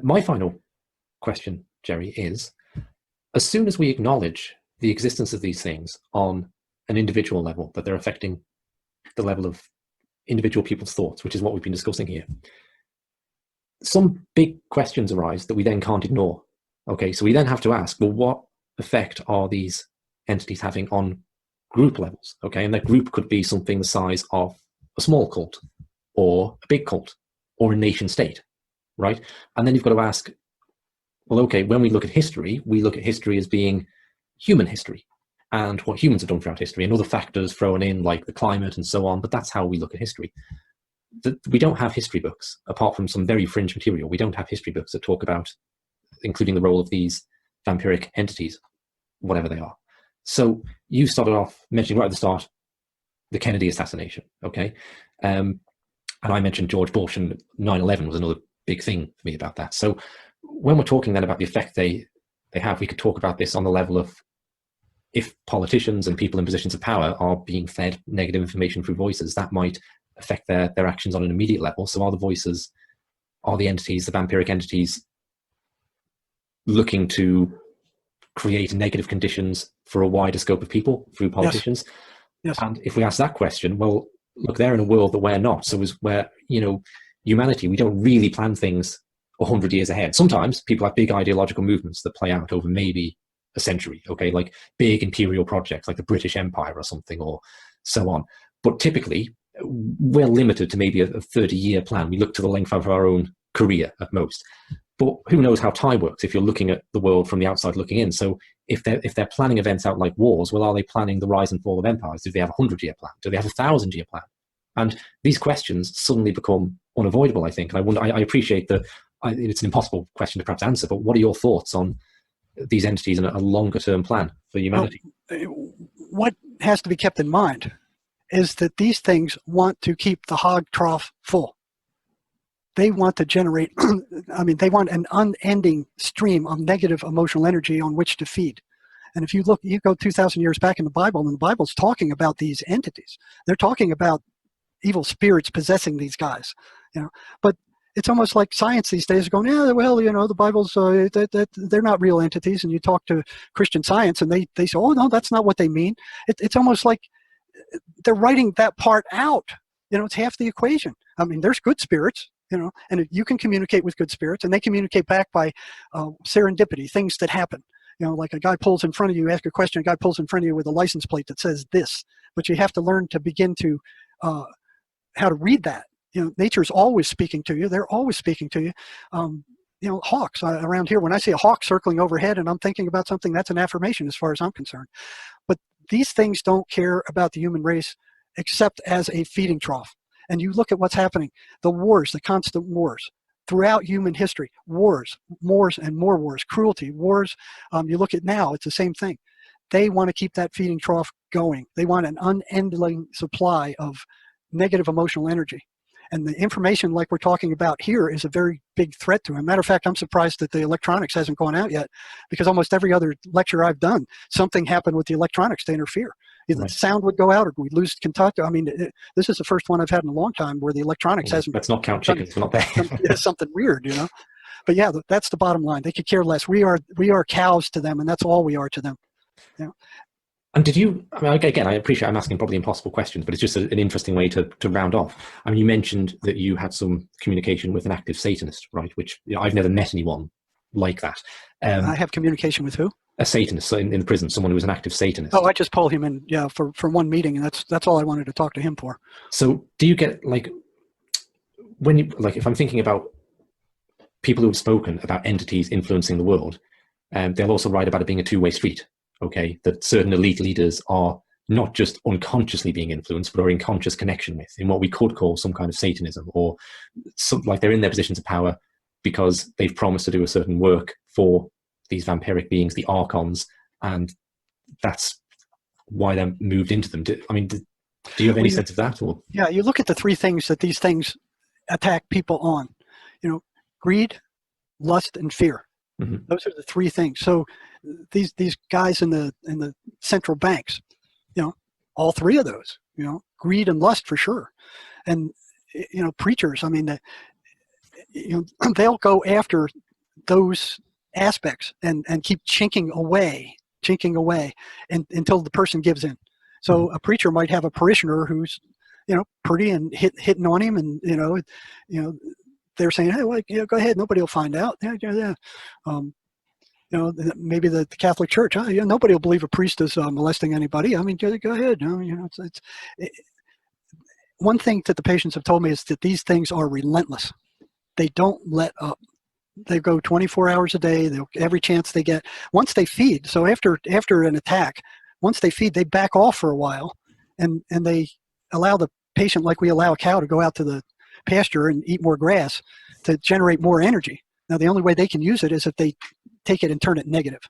My final question, Jerry, is as soon as we acknowledge the existence of these things on an individual level, that they're affecting the level of individual people's thoughts, which is what we've been discussing here, some big questions arise that we then can't ignore. Okay, so we then have to ask, well, what effect are these entities having on group levels? Okay, and that group could be something the size of a small cult or a big cult or a nation state, right? And then you've got to ask, well, okay, when we look at history, we look at history as being human history and what humans have done throughout history and other factors thrown in like the climate and so on, but that's how we look at history. We don't have history books, apart from some very fringe material. We don't have history books that talk about, including the role of these vampiric entities, whatever they are. So you started off mentioning right at the start, the Kennedy assassination, okay? And I mentioned George Bush, and 9/11 was another big thing for me about that. So when we're talking then about the effect they have, we could talk about this on the level of if politicians and people in positions of power are being fed negative information through voices, that might affect their actions on an immediate level. So are the voices, are the entities, the vampiric entities, looking to create negative conditions for a wider scope of people through politicians? Yes. And if we ask that question, well, look, they're in a world that we're not. So is where, humanity, we don't really plan things 100 years ahead. Sometimes people have big ideological movements that play out over maybe a century, okay, like big imperial projects like the British Empire or something, or so on. But typically, we're limited to maybe a 30-year plan. We look to the length of our own career at most. But who knows how time works if you're looking at the world from the outside looking in. So if they're planning events out like wars, well, are they planning the rise and fall of empires? Do they have a 100-year plan? Do they have a 1,000-year plan? And these questions suddenly become unavoidable, I think. And I wonder, I appreciate that it's an impossible question to perhaps answer, but what are your thoughts on these entities and a longer-term plan for humanity? Well, what has to be kept in mind is that these things want to keep the hog trough full. They want to generate, they want an unending stream of negative emotional energy on which to feed. And if you look, you go 2,000 years back in the Bible, and the Bible's talking about these entities. They're talking about evil spirits possessing these guys, But it's almost like science these days going, yeah, well, the Bible's, they're not real entities. And you talk to Christian Science, and they say, oh, no, that's not what they mean. It's almost like they're writing that part out. It's half the equation. There's good spirits. And you can communicate with good spirits, and they communicate back by serendipity, things that happen. Like a guy pulls in front of you, you ask a question, a guy pulls in front of you with a license plate that says this, but you have to learn to begin to how to read that. Nature's always speaking to you. They're always speaking to you. Hawks around here, when I see a hawk circling overhead and I'm thinking about something, that's an affirmation as far as I'm concerned. But these things don't care about the human race except as a feeding trough. And you look at what's happening, the wars, the constant wars throughout human history, wars and more wars, cruelty, wars. You look at now, it's the same thing. They want to keep that feeding trough going. They want an unending supply of negative emotional energy. And the information like we're talking about here is a very big threat to them. Matter of fact, I'm surprised that the electronics hasn't gone out yet, because almost every other lecture I've done, something happened with the electronics to interfere. Either the sound would go out or we'd lose contact. This is the first one I've had in a long time where the electronics hasn't. Let's not count chickens. We're not there. Something weird, But yeah, that's the bottom line. They could care less. We are cows to them, and that's all we are to them. And did you, again, I appreciate I'm asking probably impossible questions, but it's just an interesting way to round off. You mentioned that you had some communication with an active Satanist, right? Which I've never met anyone like that. I have communication with who? A Satanist in the prison, someone who was an active Satanist. Oh, I just pulled him in, for one meeting, and that's all I wanted to talk to him for. So do you get, if I'm thinking about people who have spoken about entities influencing the world, they'll also write about it being a two-way street. Okay, that certain elite leaders are not just unconsciously being influenced, but are in conscious connection with, in what we could call some kind of Satanism, or like they're in their positions of power because they've promised to do a certain work for these vampiric beings, the Archons, and that's why they're moved into them. Do you have any sense of that? Or? Yeah, you look at the three things that these things attack people on. Greed, lust, and fear. Mm-hmm. Those are the three things. So these guys in the central banks, all three of those, greed and lust for sure. And preachers, they'll go after those aspects and keep chinking away until the person gives in. So a preacher might have a parishioner who's, pretty and hitting on him, and they're saying, hey, well, go ahead, nobody will find out. Yeah. Maybe the Catholic Church, nobody will believe a priest is molesting anybody. I mean, go ahead. One thing that the patients have told me is that these things are relentless. They don't let up. They go 24 hours a day. Every chance they get. Once they feed, so after an attack, once they feed, they back off for a while, and they allow the patient, like we allow a cow to go out to the pasture and eat more grass to generate more energy. Now, the only way they can use it is if they take it and turn it negative.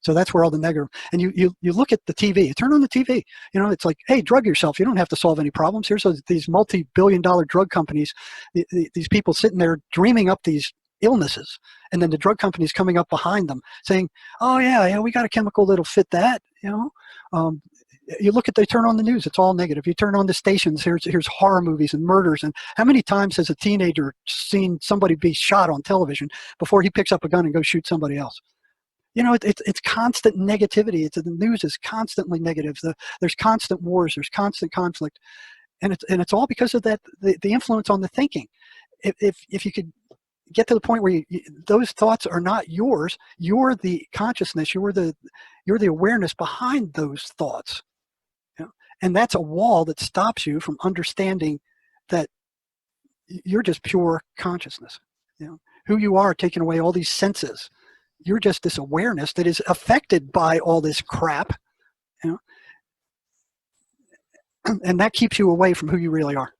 So that's where all the negative. And you look at the TV. You turn on the TV. It's like, hey, drug yourself. You don't have to solve any problems. Here's these multi-billion-dollar drug companies. These people sitting there dreaming up these illnesses, and then the drug companies coming up behind them saying, "Oh yeah, we got a chemical that'll fit that." You look at, they turn on the news, it's all negative. You turn on the stations, here's horror movies and murders. And how many times has a teenager seen somebody be shot on television before he picks up a gun and goes shoot somebody else? It's constant negativity. The news is constantly negative. There's constant wars. There's constant conflict, and it's all because of that the influence on the thinking. If you could get to the point where those thoughts are not yours, you're the consciousness. You're the awareness behind those thoughts. And that's a wall that stops you from understanding that you're just pure consciousness. Who you are, taking away all these senses. You're just this awareness that is affected by all this crap, and that keeps you away from who you really are.